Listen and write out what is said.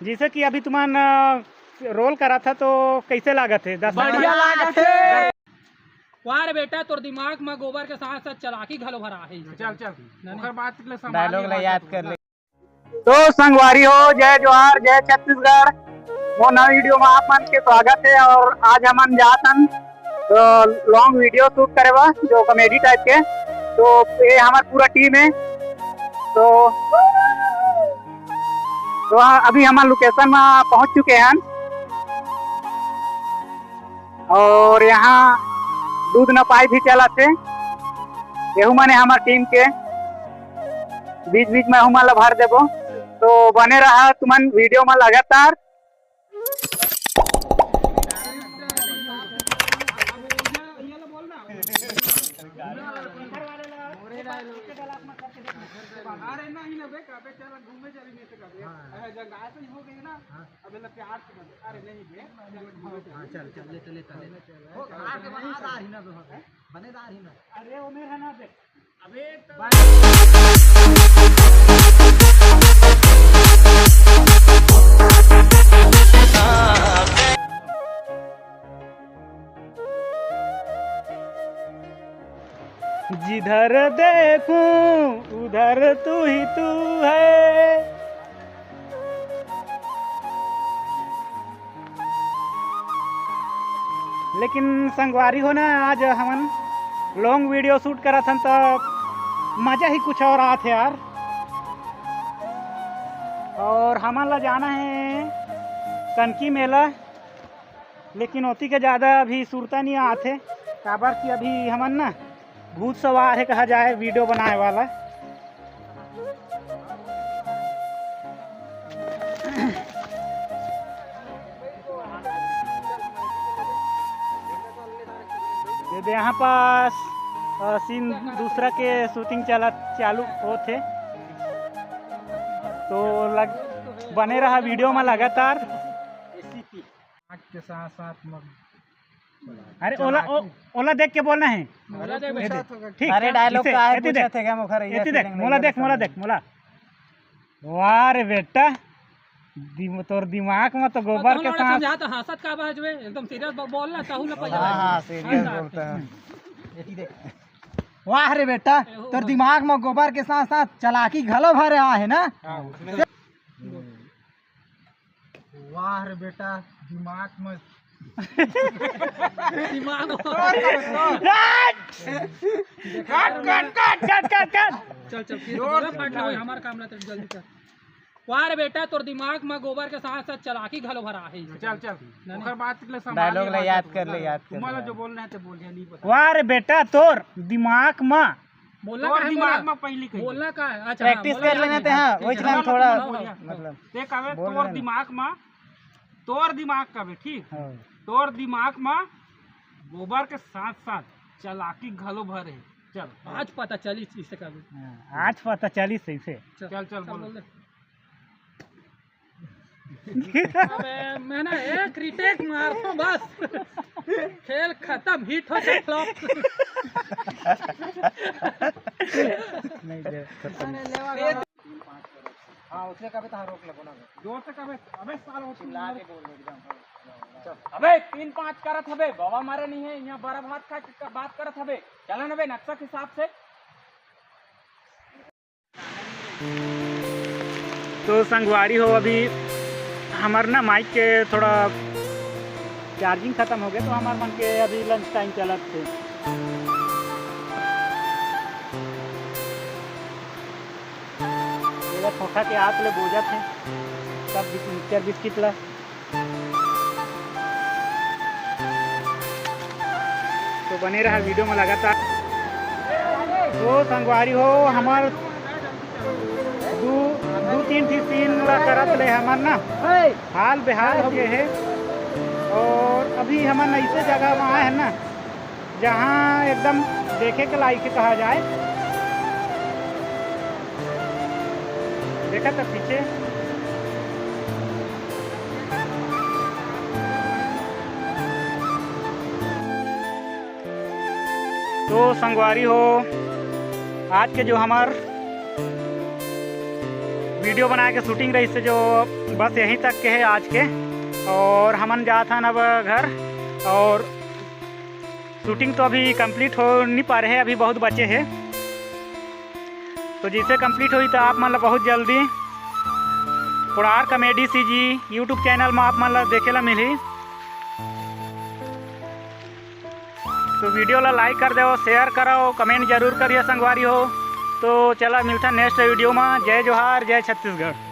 जैसे कि अभी तुम्हारा रोल करा था तो कैसे लागत है? 10 बढ़िया लागत है। वार बेटा तोर दिमाग में गोबर के साथ साथ चलाकी घलो भरा है। चल चल ओकर बात के लिए डायलॉग ला याद कर ले। तो संगवारी हो, जय जोहार, जय छत्तीसगढ़। वो नए वीडियो में आप मन के स्वागत है। और आज हम जातन तो लॉन्ग वीडियो शूट करे बा, जो कॉमेडी टाइप के। तो ये हमारा पूरा टीम है। तो अभी हम लोकेशन में पहुंच चुके हैं और यहाँ दूध न पाई भी चला थे। यहू मैंने हमारे टीम के बीच बीच में हम भर देबो, तो बने रहा तुमन वीडियो में लगातार। जिधर देखूं उधर तू ही तू है। लेकिन संगवारी हो ना, आज हमन लॉन्ग वीडियो शूट करा था तो मजा ही कुछ और आत है यार। और हमन ला जाना है कनकी मेला, लेकिन ओती के ज़्यादा अभी सुरता नहीं आते। काबर कि अभी हमन ना भूत सवार है कहा जाए वीडियो बनाए वाला। ये यहाँ पास सीन दूसरा के शूटिंग चालू होते, तो बने रहा वीडियो में लगातार। के साथ साथ अरे ओला देख के बोलना है। ठीक, अरे डायलॉग का है देख पूछा थे क्या मुखर ये देख मोला। वाह रे बेटा, तोर दिमाग में तो गोबर के साथ समझा तो हंसत का बात में एकदम सीरियस बोलना चाहू ना पहले। हां सीरियस बोलता है। वाह रे बेटा, तोर दिमाग में गोबर के साथ साथ चलाकी घलो भर रहा है ना। वाह रे बेटा, दिमाग में दिमाग चल हमारा काम ना जल्दी कर। वाह रे बेटा तोर दिमाग में गोबर के साथ साथ चलाकी घलो भरा है। चल ओकर बात के लिए डायलॉग ला याद कर ले। तुम्हारा जो बोलना है तो बोलिए, नहीं पता। वाह रे बेटा तोर दिमाग में बोलना और का है, दिमाग में पहली कही बोलना का है। अच्छा प्रैक्टिस कर लेने थे। हां वही चला थोड़ा मतलब देख आवे तोर दिमाग का भी ठीक। तोर दिमाग में गोबर के साथ साथ चलाकी घलो भरे। चल आज पता चली इससे का। आज पता चली सही से। चल बोल दे। अबे मैं ना एक रिटेक मारता हूं बस, खेल खत्म, हिट हो जाए फ्लॉप। हां उसने कभी तो रोक लगो ना जोर से कबे अबे साल हो चिल्ला के बोल एकदम। अबे 3-5 करत हबे, बाबा मारे नहीं है यहाँ बड़ा भात खा बात करत हबे। चलन हबे नक्शा के हिसाब से। तो संगवारी हो, अभी हमारे ना माइक के थोड़ा चार्जिंग खत्म हो गया, तो हमारे मन के अभी लंच टाइम चलत थे। खोखा के हाथ ले बोझा थे सब मिक्सचर बिस्किट ला। तो बने रहा वीडियो में लगातार। तो संगवारी हो, हमार दो तीन सीन करत ले हमार ना हाल बेहाल हो गए है। और अभी हमार ऐसे जगह वहाँ है ना जहाँ एकदम देखे के लायक कहा जाए। देखा था पीछे तो संगवारी हो, आज के जो हमार वीडियो बना के शूटिंग रही से जो बस यहीं तक के है आज के। और हमन जात हन अब घर, और शूटिंग तो अभी कंप्लीट हो नहीं पा रहे, अभी बहुत बचे हैं। तो जिससे कंप्लीट हुई तो आप मतलब बहुत जल्दी पुरार कॉमेडी CG यूट्यूब चैनल में आप मतलब देखे ला मिली। तो वीडियो ला लाइक कर दो, शेयर करो, कमेंट जरूर करिए संगवारी हो। तो चला मिलता नेक्स्ट वीडियो में। जय जोहार, जय छत्तीसगढ़।